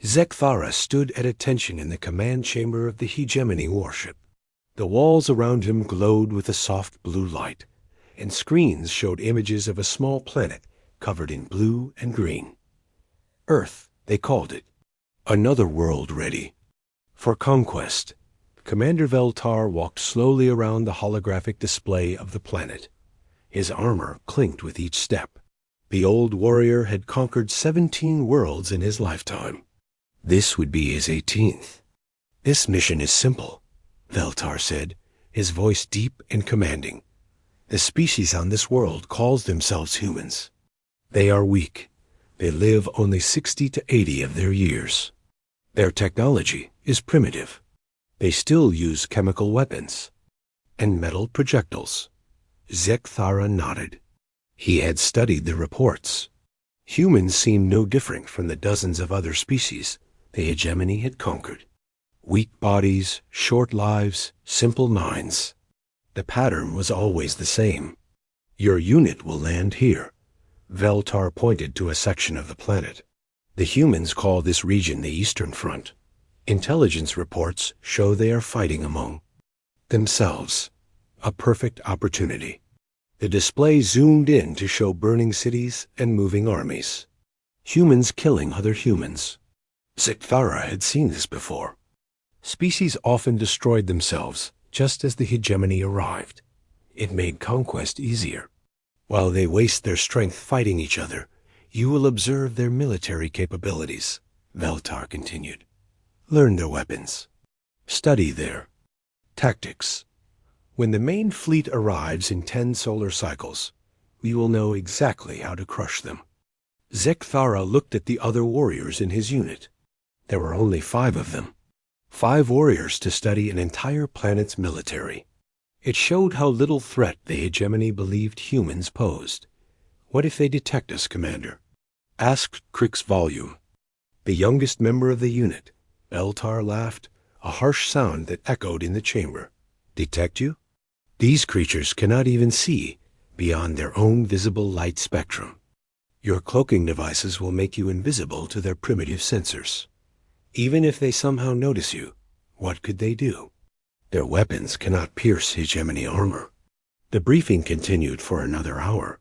Zekthara stood at attention in the command chamber of the hegemony warship. The walls around him glowed with a soft blue light, and screens showed images of a small planet covered in blue and green. Earth, they called it. Another world ready for conquest. Commander Veltar walked slowly around the holographic display of the planet. His armor clinked with each step. The old warrior had conquered 17 worlds in his lifetime. This would be his 18th. This mission is simple, Veltar said, his voice deep and commanding. The species on this world calls themselves humans. They are weak. They live only 60 to 80 of their years. Their technology is primitive. They still use chemical weapons and metal projectiles. Zekthara nodded. He had studied the reports. Humans seemed no different from the dozens of other species the hegemony had conquered. Weak bodies, short lives, simple minds. The pattern was always the same. Your unit will land here. Veltar pointed to a section of the planet. The humans call this region the Eastern Front. Intelligence reports show they are fighting among themselves. A perfect opportunity. The display zoomed in to show burning cities and moving armies. Humans killing other humans. Zekthara had seen this before. Species often destroyed themselves just as the hegemony arrived. It made conquest easier. While they waste their strength fighting each other, you will observe their military capabilities, Veltar continued. Learn their weapons. Study their tactics. When the main fleet arrives in 10 solar cycles, we will know exactly how to crush them. Zekthara looked at the other warriors in his unit. There were only 5 of them. 5 warriors to study an entire planet's military. It showed how little threat the hegemony believed humans posed. What if they detect us, Commander? Asked Crick's volume. The youngest member of the unit. Veltar laughed, a harsh sound that echoed in the chamber. Detect you? These creatures cannot even see beyond their own visible light spectrum. Your cloaking devices will make you invisible to their primitive sensors. Even if they somehow notice you, what could they do? Their weapons cannot pierce hegemony armor. The briefing continued for another hour.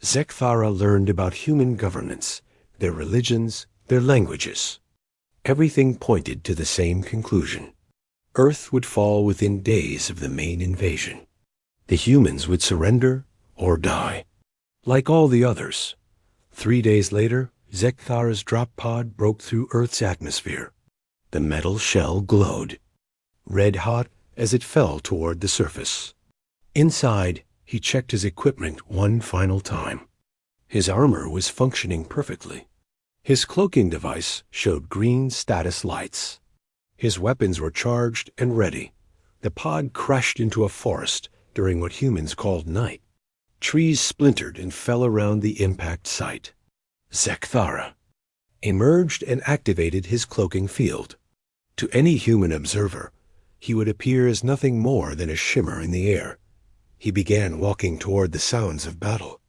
Zekthara learned about human governance, their religions, their languages. Everything pointed to the same conclusion. Earth would fall within days of the main invasion. The humans would surrender or die. Like all the others. 3 days later, Zekthara's drop pod broke through Earth's atmosphere. The metal shell glowed, red hot as it fell toward the surface. Inside, he checked his equipment one final time. His armor was functioning perfectly. His cloaking device showed green status lights. His weapons were charged and ready. The pod crashed into a forest during what humans called night. Trees splintered and fell around the impact site. Zekthara emerged and activated his cloaking field. To any human observer, he would appear as nothing more than a shimmer in the air. He began walking toward the sounds of battle.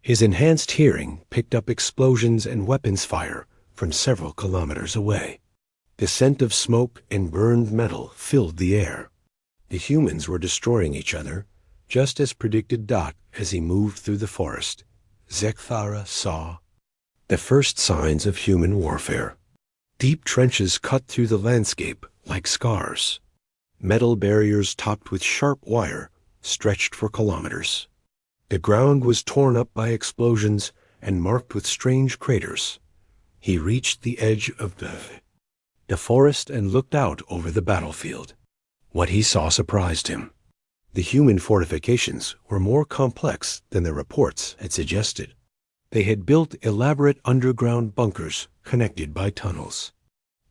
His enhanced hearing picked up explosions and weapons fire from several kilometers away. The scent of smoke and burned metal filled the air. The humans were destroying each other, just as predicted. As he moved through the forest, Zekthara saw the first signs of human warfare. Deep trenches cut through the landscape like scars. Metal barriers topped with sharp wire stretched for kilometers. The ground was torn up by explosions and marked with strange craters. He reached the edge of the forest and looked out over the battlefield. What he saw surprised him. The human fortifications were more complex than the reports had suggested. They had built elaborate underground bunkers connected by tunnels.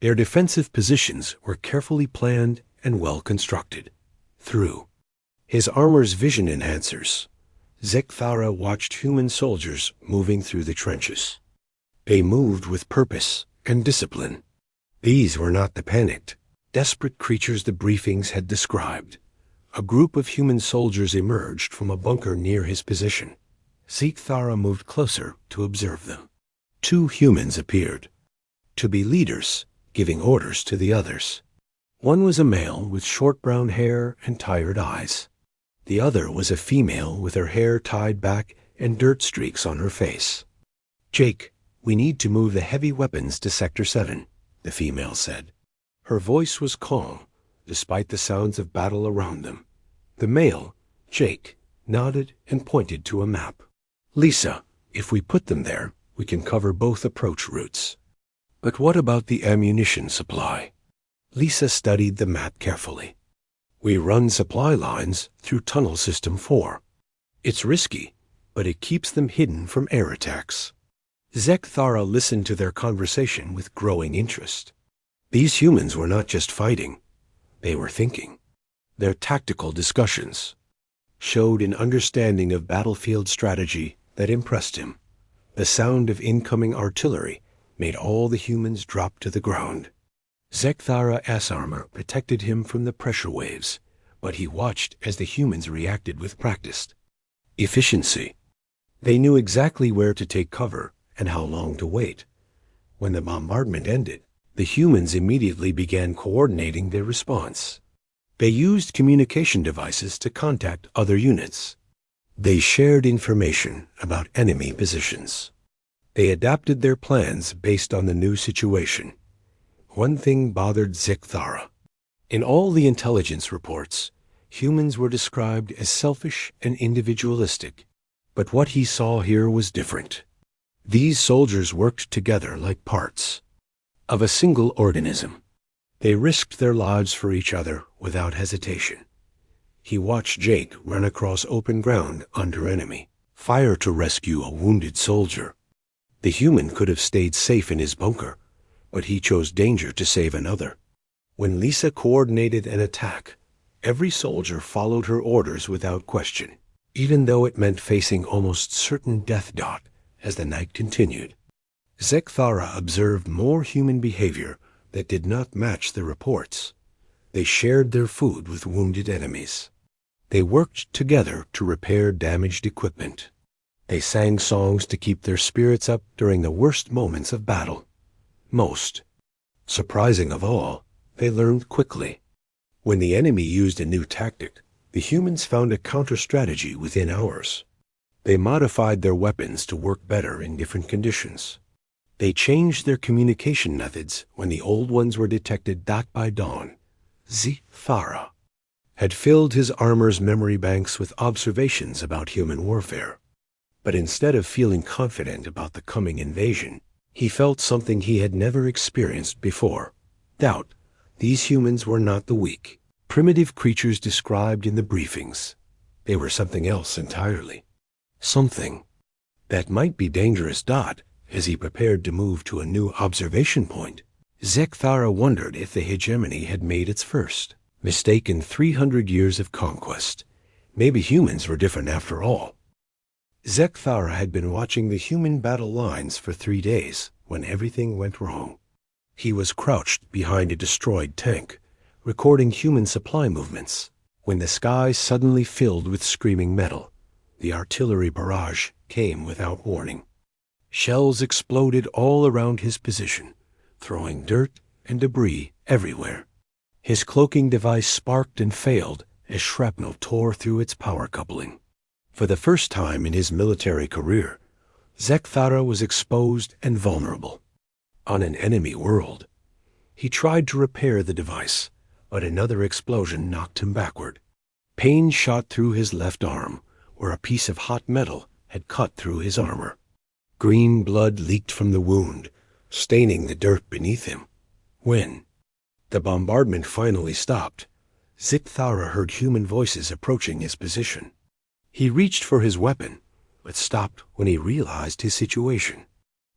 Their defensive positions were carefully planned and well constructed. Through his armor's vision enhancers, Zekthara watched human soldiers moving through the trenches. They moved with purpose and discipline. These were not the panicked, desperate creatures the briefings had described. A group of human soldiers emerged from a bunker near his position. Zekthara moved closer to observe them. 2 humans appeared. to be leaders, giving orders to the others. One was a male with short brown hair and tired eyes. The other was a female with her hair tied back and dirt streaks on her face. "Jake, we need to move the heavy weapons to Sector 7, the female said. Her voice was calm, despite the sounds of battle around them. The male, Jake, nodded and pointed to a map. "Lisa, if we put them there, we can cover both approach routes." "But what about the ammunition supply?" Lisa studied the map carefully. "We run supply lines through Tunnel System 4. It's risky, but it keeps them hidden from air attacks." Zekthara listened to their conversation with growing interest. These humans were not just fighting, they were thinking. Their tactical discussions showed an understanding of battlefield strategy that impressed him. The sound of incoming artillery made all the humans drop to the ground. Zekthara S armor protected him from the pressure waves, but he watched as the humans reacted with practiced efficiency. They knew exactly where to take cover and how long to wait. When the bombardment ended, the humans immediately began coordinating their response. They used communication devices to contact other units. They shared information about enemy positions. They adapted their plans based on the new situation. One thing bothered Zekthara. In all the intelligence reports, humans were described as selfish and individualistic. But what he saw here was different. These soldiers worked together like parts of a single organism. They risked their lives for each other without hesitation. He watched Jake run across open ground under enemy fire to rescue a wounded soldier. The human could have stayed safe in his bunker, but he chose danger to save another. When Lisa coordinated an attack, every soldier followed her orders without question, even though it meant facing almost certain death as the night continued. Zekthara observed more human behavior that did not match the reports. They shared their food with wounded enemies. They worked together to repair damaged equipment. They sang songs to keep their spirits up during the worst moments of battle. Most surprising of all, they learned quickly. When the enemy used a new tactic, the humans found a counter-strategy within hours. They modified their weapons to work better in different conditions. They changed their communication methods when the old ones were detected back by dawn. Zekthara had filled his armor's memory banks with observations about human warfare. But instead of feeling confident about the coming invasion, he felt something he had never experienced before. Doubt. These humans were not the weak, primitive creatures described in the briefings. They were something else entirely. Something that might be dangerous. As he prepared to move to a new observation point, Zekthara wondered if the hegemony had made its first mistake in 300 years of conquest. Maybe humans were different after all. Zekthara had been watching the human battle lines for 3 days when everything went wrong. He was crouched behind a destroyed tank, recording human supply movements, when the sky suddenly filled with screaming metal. The artillery barrage came without warning. Shells exploded all around his position, throwing dirt and debris everywhere. His cloaking device sparked and failed as shrapnel tore through its power coupling. For the first time in his military career, Zekthara was exposed and vulnerable. On an enemy world, he tried to repair the device, but another explosion knocked him backward. Pain shot through his left arm, where a piece of hot metal had cut through his armor. Green blood leaked from the wound, staining the dirt beneath him. When the bombardment finally stopped, Zekthara heard human voices approaching his position. He reached for his weapon, but stopped when he realized his situation.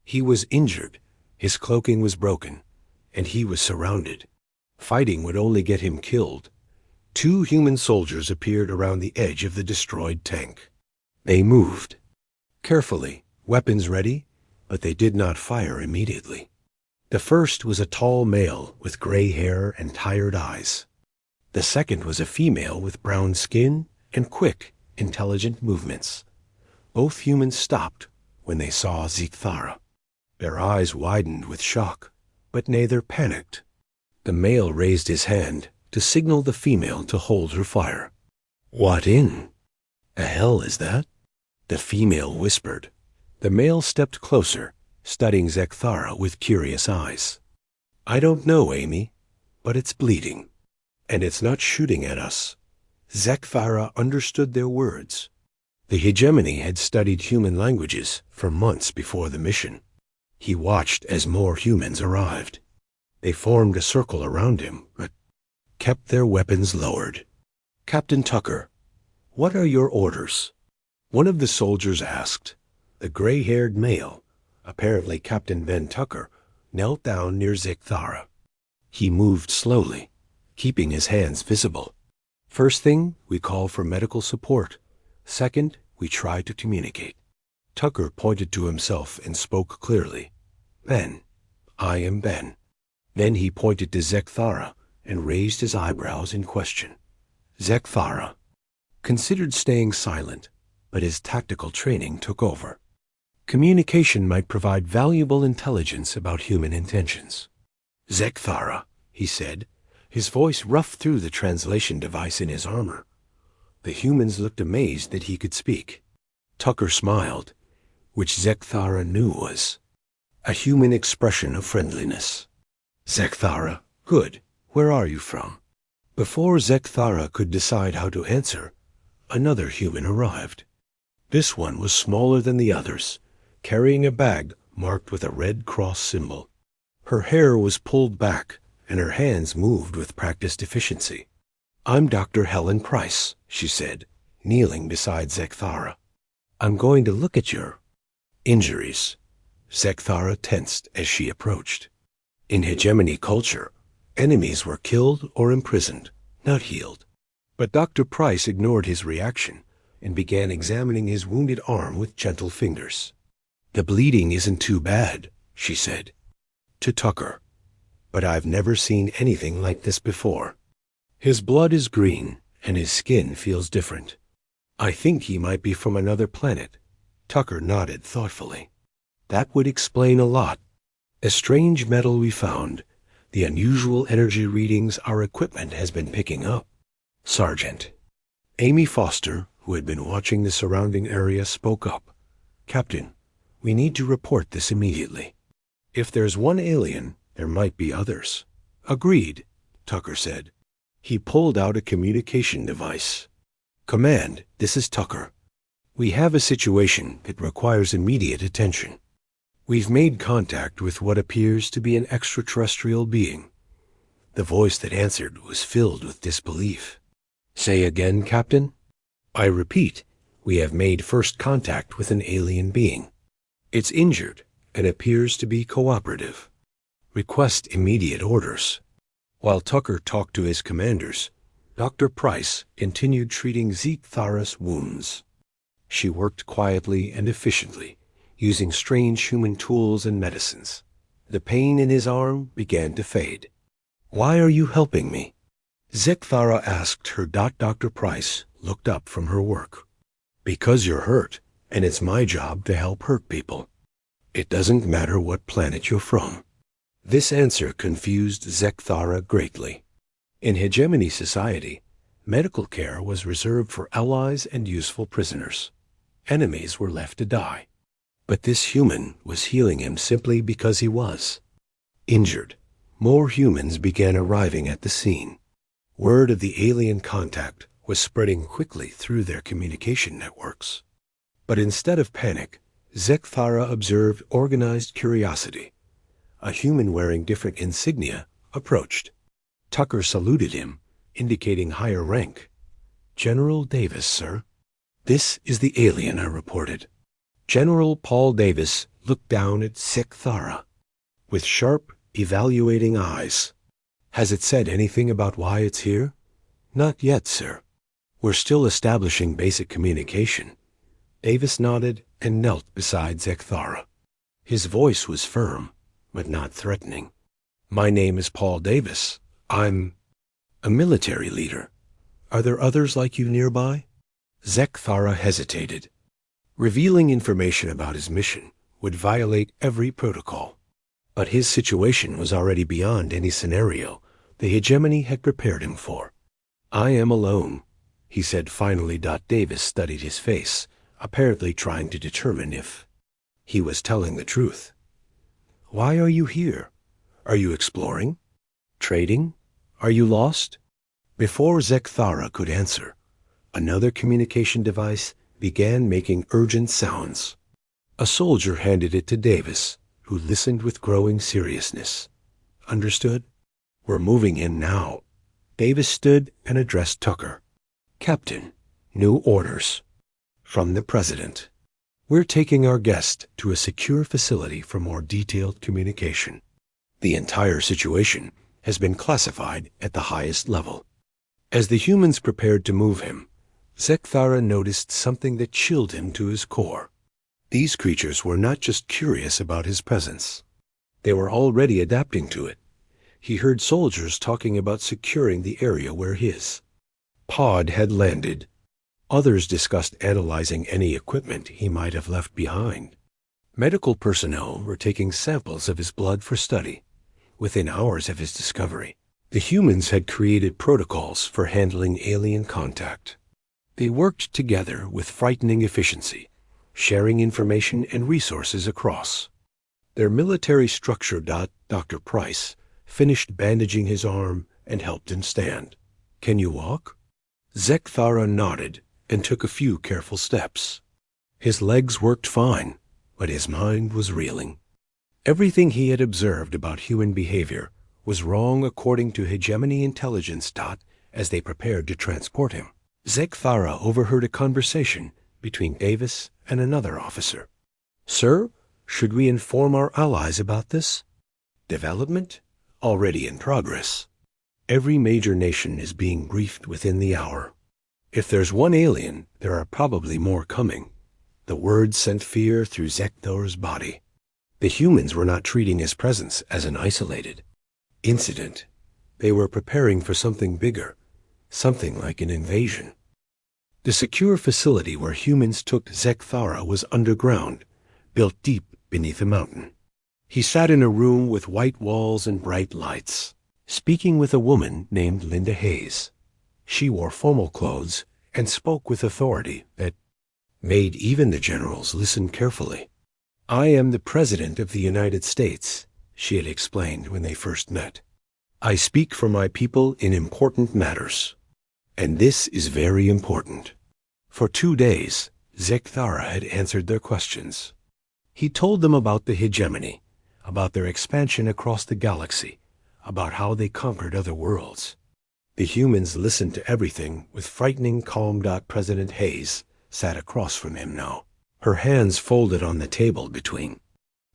He was injured, his cloaking was broken, and he was surrounded. Fighting would only get him killed. 2 human soldiers appeared around the edge of the destroyed tank. They moved carefully, weapons ready, but they did not fire immediately. The first was a tall male with gray hair and tired eyes. The second was a female with brown skin and quick, intelligent movements. Both humans stopped when they saw Zekthara. Their eyes widened with shock. but neither panicked. The male raised his hand to signal the female to hold her fire. "What in a hell is that?" the female whispered. The male stepped closer, studying Zekthara with curious eyes. "I don't know, Amy, but it's bleeding, and it's not shooting at us." Zekthara understood their words. The hegemony had studied human languages for months before the mission. He watched as more humans arrived. They formed a circle around him, but kept their weapons lowered. "Captain Tucker, what are your orders?" one of the soldiers asked. The gray-haired male, apparently Captain Ben Tucker, knelt down near Zekthara. He moved slowly, keeping his hands visible. "First thing, we call for medical support. Second, we try to communicate." Tucker pointed to himself and spoke clearly. "Ben, I am Ben." Then he pointed to Zekthara and raised his eyebrows in question. Zekthara considered staying silent, but his tactical training took over. Communication might provide valuable intelligence about human intentions. "Zekthara," he said, his voice rough through the translation device in his armor. The humans looked amazed that he could speak. Tucker smiled, which Zekthara knew was a human expression of friendliness. "Zekthara, good. Where are you from?" Before Zekthara could decide how to answer, another human arrived. This one was smaller than the others, carrying a bag marked with a red cross symbol. Her hair was pulled back, and her hands moved with practiced efficiency. "I'm Dr. Helen Price," she said, kneeling beside Zekthara. "I'm going to look at your injuries." Zekthara tensed as she approached. In hegemony culture, enemies were killed or imprisoned, not healed. But Dr. Price ignored his reaction and began examining his wounded arm with gentle fingers. "The bleeding isn't too bad," she said to Tucker, "but I've never seen anything like this before. His blood is green, and his skin feels different. I think he might be from another planet." Tucker nodded thoughtfully. "That would explain a lot. A strange metal we found, the unusual energy readings our equipment has been picking up." Sergeant Amy Foster, who had been watching the surrounding area, spoke up. "Captain, we need to report this immediately. If there's one alien, there might be others." "Agreed," Tucker said. He pulled out a communication device. "Command, this is Tucker. We have a situation that requires immediate attention. We've made contact with what appears to be an extraterrestrial being." The voice that answered was filled with disbelief. "Say again, Captain?" "I repeat, we have made first contact with an alien being. It's injured and appears to be cooperative. Request immediate orders." While Tucker talked to his commanders, Dr. Price continued treating Zekthara's wounds. She worked quietly and efficiently, using strange human tools and medicines. The pain in his arm began to fade. "Why are you helping me?" Zekthara asked her. Dr. Price looked up from her work. "Because you're hurt, and it's my job to help hurt people. It doesn't matter what planet you're from." This answer confused Zekthara greatly. In hegemony society, medical care was reserved for allies and useful prisoners. Enemies were left to die. But this human was healing him simply because he was injured. More humans began arriving at the scene. Word of the alien contact was spreading quickly through their communication networks. But instead of panic, Zekthara observed organized curiosity. A human wearing different insignia approached. Tucker saluted him, indicating higher rank. "General Davis, sir." "This is the alien," I reported. General Paul Davis looked down at Zekthara with sharp, evaluating eyes. "Has it said anything about why it's here?" "Not yet, sir. We're still establishing basic communication." Davis nodded and knelt beside Zekthara. His voice was firm, but not threatening. "My name is Paul Davis. I'm a military leader. Are there others like you nearby?" Zekthara hesitated. Revealing information about his mission would violate every protocol. But his situation was already beyond any scenario the hegemony had prepared him for. "I am alone," he said finally. Davis studied his face, apparently trying to determine if he was telling the truth. "Why are you here? Are you exploring? Trading? Are you lost?" Before Zekthara could answer, another communication device began making urgent sounds. A soldier handed it to Davis, who listened with growing seriousness. "Understood? We're moving in now." Davis stood and addressed Tucker. "Captain, new orders. From the President. We're taking our guest to a secure facility for more detailed communication. The entire situation has been classified at the highest level." As the humans prepared to move him, Zekthara noticed something that chilled him to his core. These creatures were not just curious about his presence. They were already adapting to it. He heard soldiers talking about securing the area where his pod had landed. Others discussed analyzing any equipment he might have left behind. Medical personnel were taking samples of his blood for study. Within hours of his discovery, the humans had created protocols for handling alien contact. They worked together with frightening efficiency, sharing information and resources across their military structure. Dr. Price finished bandaging his arm and helped him stand. "Can you walk?" Zekthara nodded and took a few careful steps. His legs worked fine, but his mind was reeling. Everything he had observed about human behavior was wrong according to hegemony intelligence. As they prepared to transport him, Zekthara overheard a conversation between Davis and another officer. "Sir, should we inform our allies about this?" "Development? Already in progress. Every major nation is being briefed within the hour. If there's one alien, there are probably more coming." The words sent fear through Zekthara's body. The humans were not treating his presence as an isolated incident. They were preparing for something bigger, something like an invasion. The secure facility where humans took Zekthara was underground, built deep beneath a mountain. He sat in a room with white walls and bright lights, speaking with a woman named Linda Hayes. She wore formal clothes and spoke with authority that made even the generals listen carefully. "I am the President of the United States," she had explained when they first met. "I speak for my people in important matters. And this is very important." For 2 days, Zekthara had answered their questions. He told them about the hegemony, about their expansion across the galaxy, about how they conquered other worlds. The humans listened to everything with frightening calm. President Hayes sat across from him now, her hands folded on the table between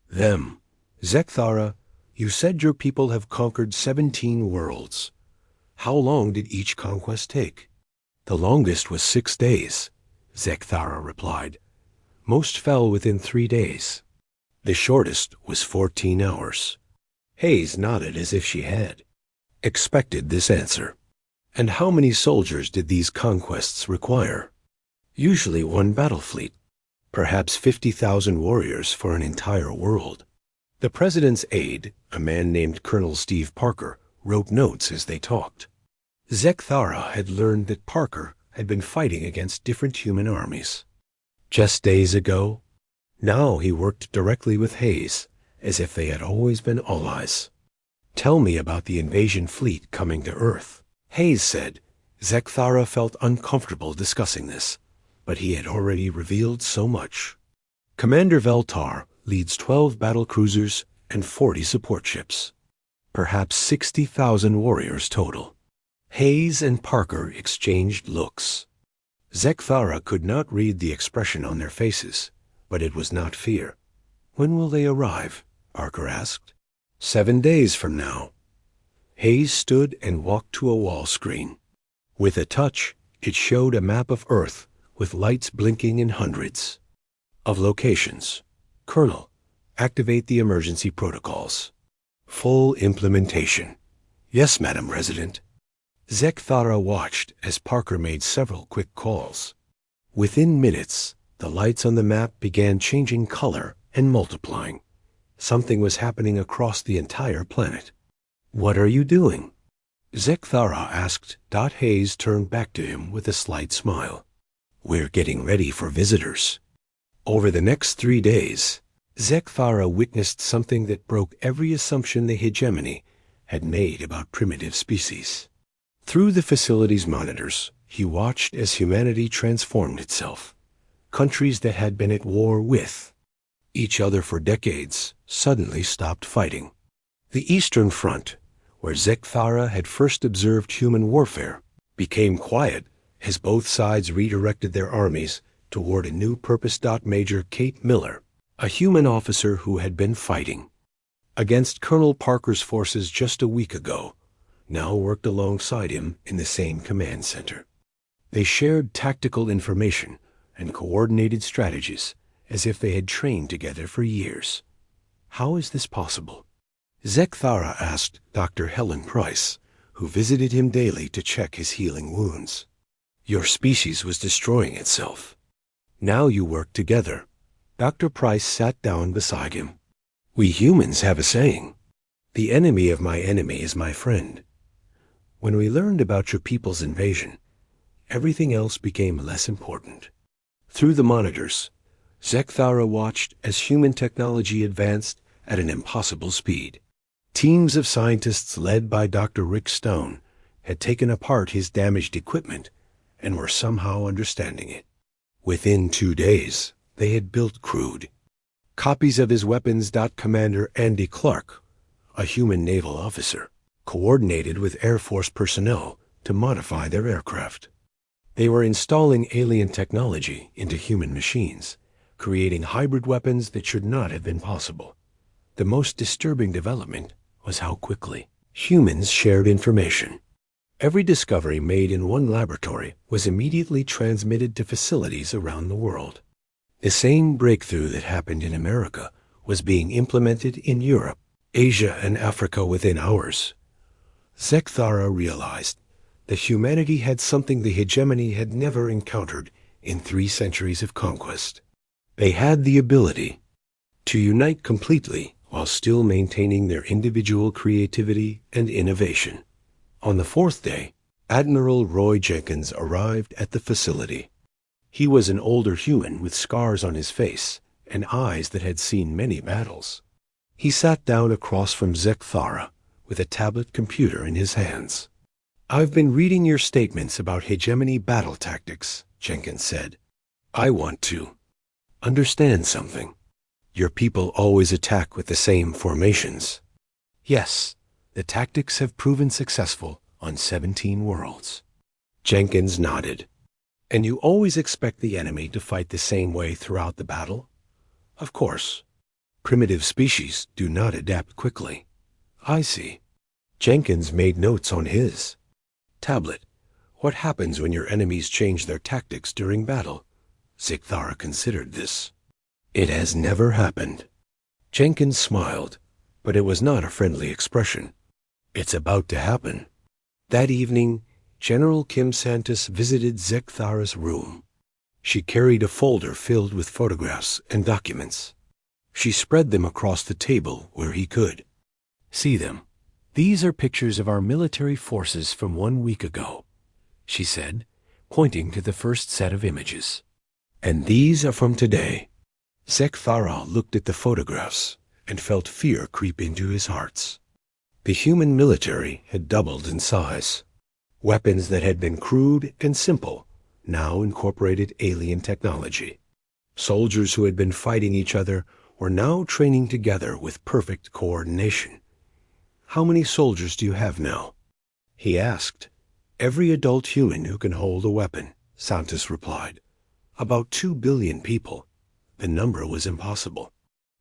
them. "Zekthara, you said your people have conquered 17 worlds. How long did each conquest take?" "The longest was 6 days," Zekthara replied. "Most fell within 3 days. The shortest was 14 hours. Hayes nodded as if she had expected this answer. "And how many soldiers did these conquests require?" "Usually 1 battle fleet, perhaps 50,000 warriors for an entire world." The president's aide, a man named Colonel Steve Parker, wrote notes as they talked. Zekthara had learned that Parker had been fighting against different human armies just days ago. Now he worked directly with Hayes, as if they had always been allies. "Tell me about the invasion fleet coming to Earth," Hayes said. Zekthara felt uncomfortable discussing this, but he had already revealed so much. "Commander Veltar leads 12 battle cruisers and 40 support ships. Perhaps 60,000 warriors total." Hayes and Parker exchanged looks. Zekthara could not read the expression on their faces, but it was not fear. "When will they arrive?" Parker asked. 7 days from now." Hayes stood and walked to a wall screen. With a touch, it showed a map of Earth with lights blinking in hundreds of locations. "Colonel, activate the emergency protocols." "Full implementation." "Yes, Madam President." Zekthara watched as Parker made several quick calls. Within minutes, the lights on the map began changing color and multiplying. Something was happening across the entire planet. "What are you doing?" Zekthara asked. Hayes turned back to him with a slight smile. "We're getting ready for visitors." Over the next 3 days, Zekthara witnessed something that broke every assumption the hegemony had made about primitive species. Through the facility's monitors, he watched as humanity transformed itself. Countries that had been at war with each other for decades suddenly stopped fighting. The Eastern Front, where Zekthara had first observed human warfare, became quiet as both sides redirected their armies toward a new purpose. Major Kate Miller, a human officer who had been fighting against Colonel Parker's forces just a week ago, now worked alongside him in the same command center. They shared tactical information and coordinated strategies as if they had trained together for years. How is this possible? Zekthara asked Dr. Helen Price, who visited him daily to check his healing wounds. "Your species was destroying itself. Now you work together." Dr. Price sat down beside him. "We humans have a saying, 'The enemy of my enemy is my friend.' When we learned about your people's invasion, everything else became less important." Through the monitors, Zekthara watched as human technology advanced at an impossible speed. Teams of scientists led by Dr. Rick Stone had taken apart his damaged equipment and were somehow understanding it. Within 2 days, they had built crude copies of his weapons. Commander Andy Clark, a human naval officer, coordinated with Air Force personnel to modify their aircraft. They were installing alien technology into human machines, creating hybrid weapons that should not have been possible. The most disturbing development was how quickly humans shared information. Every discovery made in one laboratory was immediately transmitted to facilities around the world. The same breakthrough that happened in America was being implemented in Europe, Asia, and Africa within hours. Zekthara realized that humanity had something the hegemony had never encountered in 3 centuries of conquest. They had the ability to unite completely while still maintaining their individual creativity and innovation. On the 4th day, Admiral Roy Jenkins arrived at the facility. He was an older human with scars on his face and eyes that had seen many battles. He sat down across from Zekthara with a tablet computer in his hands. "I've been reading your statements about hegemony battle tactics," Jenkins said. "I want to understand something. Your people always attack with the same formations." "Yes, the tactics have proven successful on 17 worlds." Jenkins nodded. "And you always expect the enemy to fight the same way throughout the battle?" "Of course. Primitive species do not adapt quickly." "I see." Jenkins made notes on his tablet. "What happens when your enemies change their tactics during battle?" Zekthara considered this. "It has never happened." Jenkins smiled, but it was not a friendly expression. "It's about to happen." That evening, General Kim Santos visited Zekthara's room. She carried a folder filled with photographs and documents. She spread them across the table where he could see them. "These are pictures of our military forces from 1 week ago," she said, pointing to the first set of images. "And these are from today." Zekthara looked at the photographs and felt fear creep into his heart. The human military had doubled in size. Weapons that had been crude and simple now incorporated alien technology. Soldiers who had been fighting each other were now training together with perfect coordination. "How many soldiers do you have now?" he asked. "Every adult human who can hold a weapon," Santos replied. "About 2 billion people." The number was impossible.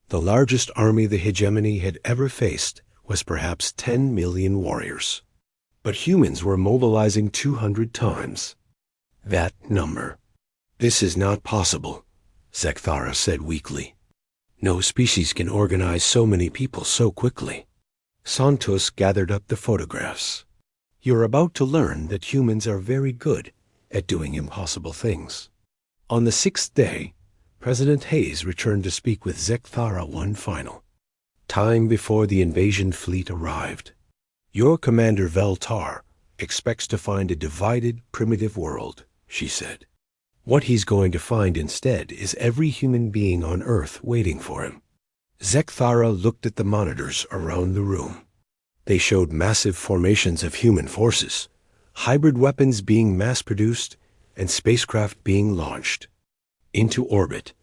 The largest army the hegemony had ever faced was perhaps 10 million warriors. But humans were mobilizing 200 times that number. "This is not possible," Zekthara said weakly. "No species can organize so many people so quickly." Santos gathered up the photographs. "You're about to learn that humans are very good at doing impossible things." On the 6th day, President Hayes returned to speak with Zekthara one final time before the invasion fleet arrived. Your commander Veltar expects to find a divided, primitive world, she said. What he's going to find instead is every human being on Earth waiting for him. Zekthara looked at the monitors around the room. They showed massive formations of human forces, hybrid weapons being mass-produced, and spacecraft being launched into orbit,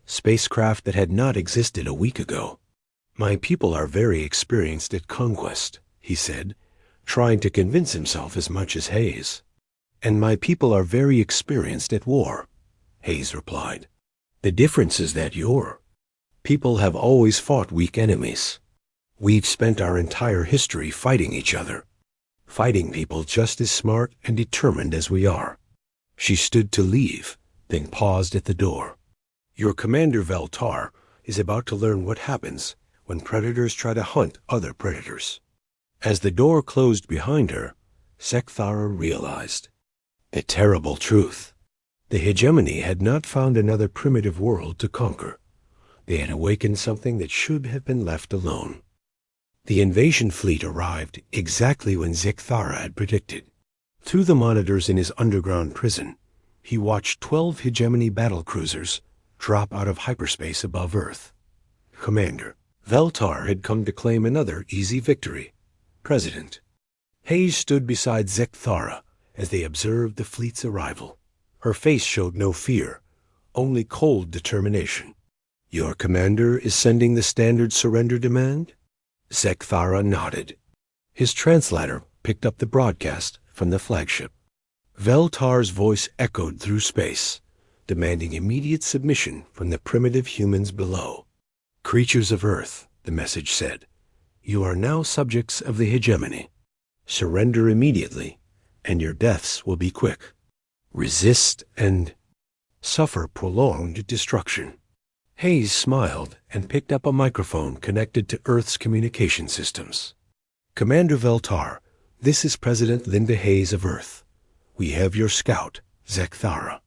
spacecraft that had not existed a week ago. My people are very experienced at conquest, he said, trying to convince himself as much as Hayes. And my people are very experienced at war, Hayes replied. The difference is that your people have always fought weak enemies. We've spent our entire history fighting each other, fighting people just as smart and determined as we are. She stood to leave, then paused at the door. Your commander Veltar is about to learn what happens when predators try to hunt other predators. As the door closed behind her, Zekthara realized the terrible truth. The hegemony had not found another primitive world to conquer. They had awakened something that should have been left alone. The invasion fleet arrived exactly when Zekthara had predicted. Through the monitors in his underground prison, he watched 12 hegemony battlecruisers drop out of hyperspace above Earth. Commander Veltar had come to claim another easy victory. President Hayes stood beside Zekthara as they observed the fleet's arrival. Her face showed no fear, only cold determination. Your commander is sending the standard surrender demand? Zekthara nodded. His translator picked up the broadcast from the flagship. Veltar's voice echoed through space, demanding immediate submission from the primitive humans below. Creatures of Earth, the message said, you are now subjects of the hegemony. Surrender immediately, and your deaths will be quick. Resist and suffer prolonged destruction. Hayes smiled and picked up a microphone connected to Earth's communication systems. Commander Veltar, this is President Linda Hayes of Earth. We have your scout, Zekthara.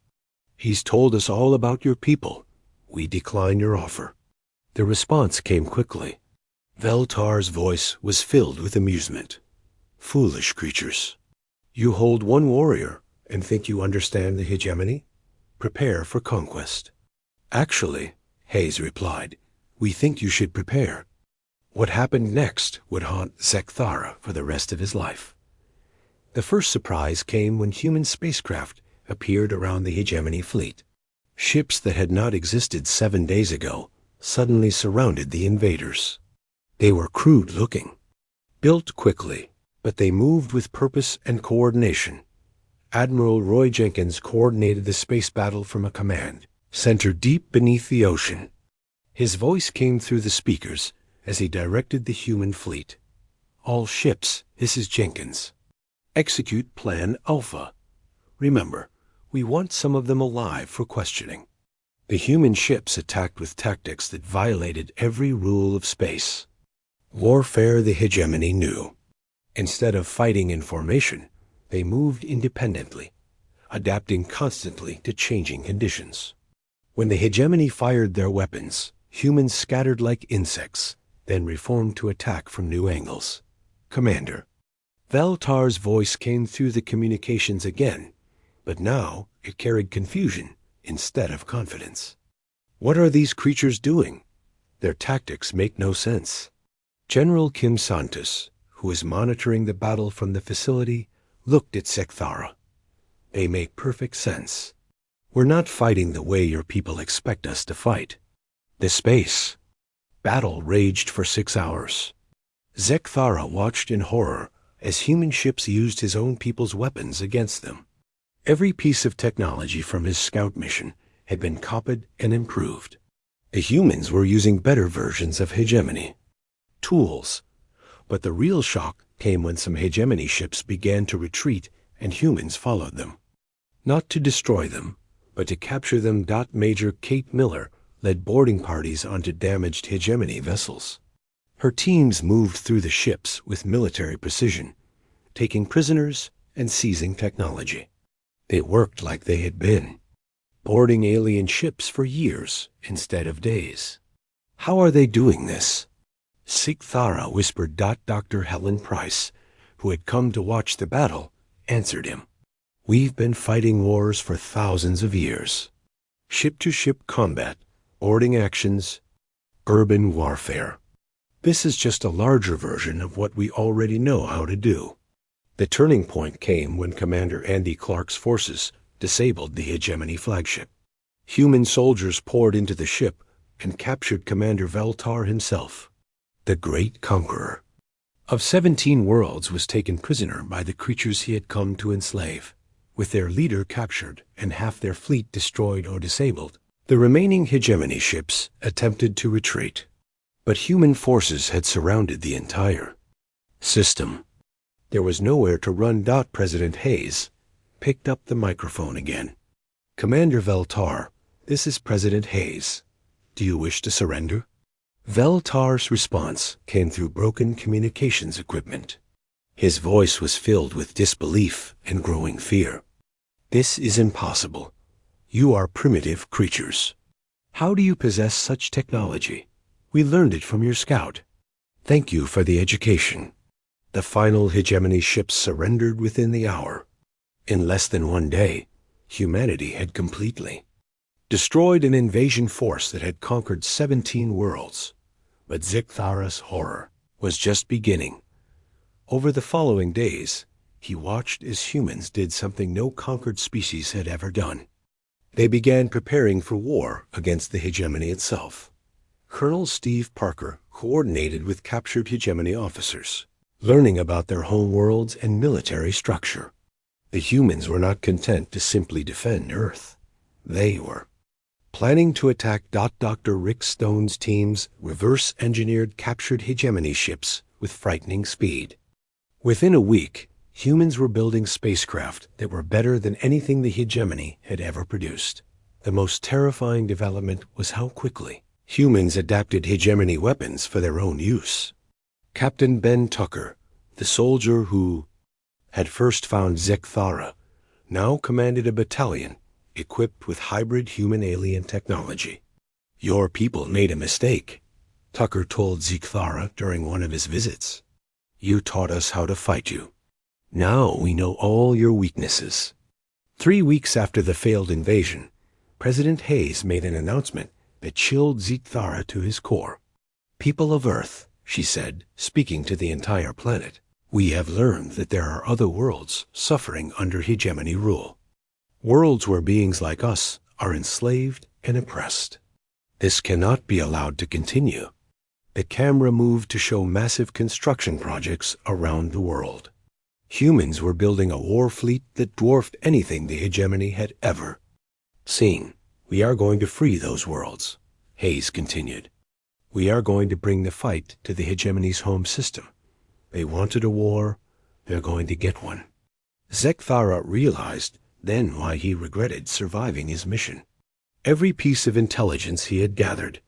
He's told us all about your people. We decline your offer. The response came quickly. Veltar's voice was filled with amusement. Foolish creatures. You hold one warrior and think you understand the hegemony? Prepare for conquest. Actually, Hayes replied, we think you should prepare. What happened next would haunt Zekthara for the rest of his life. The first surprise came when human spacecraft appeared around the hegemony fleet. Ships that had not existed 7 days ago suddenly surrounded the invaders. They were crude-looking, built quickly, but they moved with purpose and coordination. Admiral Roy Jenkins coordinated the space battle from a command center deep beneath the ocean. His voice came through the speakers as he directed the human fleet. All ships, this is Jenkins. Execute Plan Alpha. Remember, we want some of them alive for questioning. The human ships attacked with tactics that violated every rule of space. Warfare the hegemony knew. Instead of fighting in formation, they moved independently, adapting constantly to changing conditions. When the hegemony fired their weapons, humans scattered like insects, then reformed to attack from new angles. Commander. Veltar's voice came through the communications again, but now it carried confusion instead of confidence. What are these creatures doing? Their tactics make no sense. General Kim Santos, who is monitoring the battle from the facility, looked at Zekthara. They make perfect sense. We're not fighting the way your people expect us to fight. The space battle raged for 6 hours. Zekthara watched in horror as human ships used his own people's weapons against them. Every piece of technology from his scout mission had been copied and improved. The humans were using better versions of hegemony. Tools. But the real shock came when some hegemony ships began to retreat and humans followed them. Not to destroy them, but to capture them. Major Kate Miller led boarding parties onto damaged hegemony vessels. Her teams moved through the ships with military precision, taking prisoners and seizing technology. They worked like they had been, boarding alien ships for years instead of days. How are they doing this? Sigthara whispered. Dr. Helen Price, who had come to watch the battle, answered him. We've been fighting wars for thousands of years. Ship-to-ship combat, boarding actions, urban warfare. This is just a larger version of what we already know how to do. The turning point came when Commander Andy Clark's forces disabled the Hegemony flagship. Human soldiers poured into the ship and captured Commander Veltar himself, the great conqueror. Of 17 worlds was taken prisoner by the creatures he had come to enslave. With their leader captured and half their fleet destroyed or disabled, the remaining Hegemony ships attempted to retreat. But human forces had surrounded the entire system. There was nowhere to run. President Hayes picked up the microphone again. Commander Veltar, this is President Hayes. Do you wish to surrender? Veltar's response came through broken communications equipment. His voice was filled with disbelief and growing fear. This is impossible. You are primitive creatures. How do you possess such technology? We learned it from your scout. Thank you for the education. The final Hegemony ships surrendered within the hour. In less than one day, humanity had completely destroyed an invasion force that had conquered 17 worlds. But Sigthara's horror was just beginning. Over the following days, he watched as humans did something no conquered species had ever done. They began preparing for war against the Hegemony itself. Colonel Steve Parker coordinated with captured Hegemony officers, learning about their home worlds and military structure. The humans were not content to simply defend Earth. They were planning to attack. Dr. Rick Stone's teams reverse-engineered captured Hegemony ships with frightening speed. Within a week, humans were building spacecraft that were better than anything the Hegemony had ever produced. The most terrifying development was how quickly humans adapted Hegemony weapons for their own use. Captain Ben Tucker, the soldier who had first found Sigthara, now commanded a battalion equipped with hybrid human-alien technology. Your people made a mistake, Tucker told Sigthara during one of his visits. You taught us how to fight you. Now we know all your weaknesses. 3 weeks after the failed invasion, President Hayes made an announcement that chilled Sigthara to his core. People of Earth, she said, speaking to the entire planet, we have learned that there are other worlds suffering under Hegemony rule. Worlds where beings like us are enslaved and oppressed. This cannot be allowed to continue. The camera moved to show massive construction projects around the world. Humans were building a war fleet that dwarfed anything the Hegemony had ever seen. We are going to free those worlds, Hayes continued. We are going to bring the fight to the Hegemony's home system. They wanted a war, they're going to get one. Sigthara realized then why he regretted surviving his mission. Every piece of intelligence he had gathered,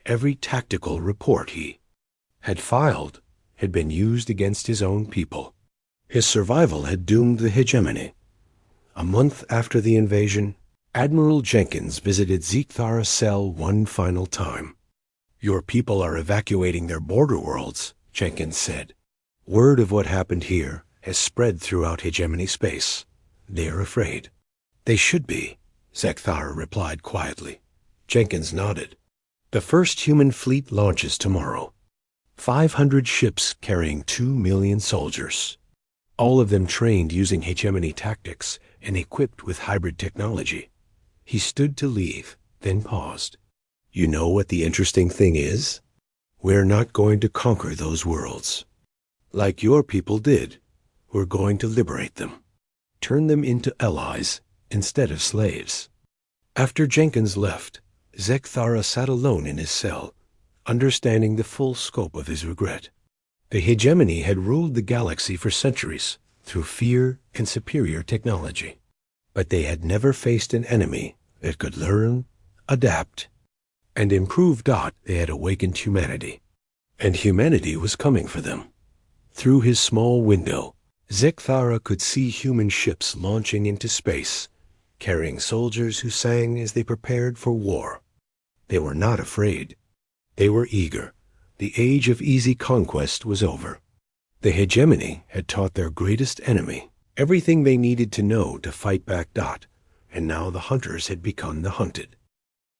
every tactical report he had filed, had been used against his own people. His survival had doomed the Hegemony. A month after the invasion, Admiral Jenkins visited Sigthara's cell one final time. Your people are evacuating their border worlds, Jenkins said. Word of what happened here has spread throughout Hegemony space. They are afraid. They should be, Sigthara replied quietly. Jenkins nodded. The first human fleet launches tomorrow. 500 ships carrying 2 million soldiers. All of them trained using Hegemony tactics and equipped with hybrid technology. He stood to leave, then paused. You know what the interesting thing is? We're not going to conquer those worlds. Like your people did, we're going to liberate them. Turn them into allies instead of slaves. After Jenkins left, Sigthara sat alone in his cell, understanding the full scope of his regret. The Hegemony had ruled the galaxy for centuries through fear and superior technology. But they had never faced an enemy that could learn, adapt, and improve. They had awakened humanity, and humanity was coming for them. Through his small window, Sigthara could see human ships launching into space, carrying soldiers who sang as they prepared for war. They were not afraid. They were eager. The age of easy conquest was over. The hegemony had taught their greatest enemy everything they needed to know to fight back Dot, and now the hunters had become the hunted.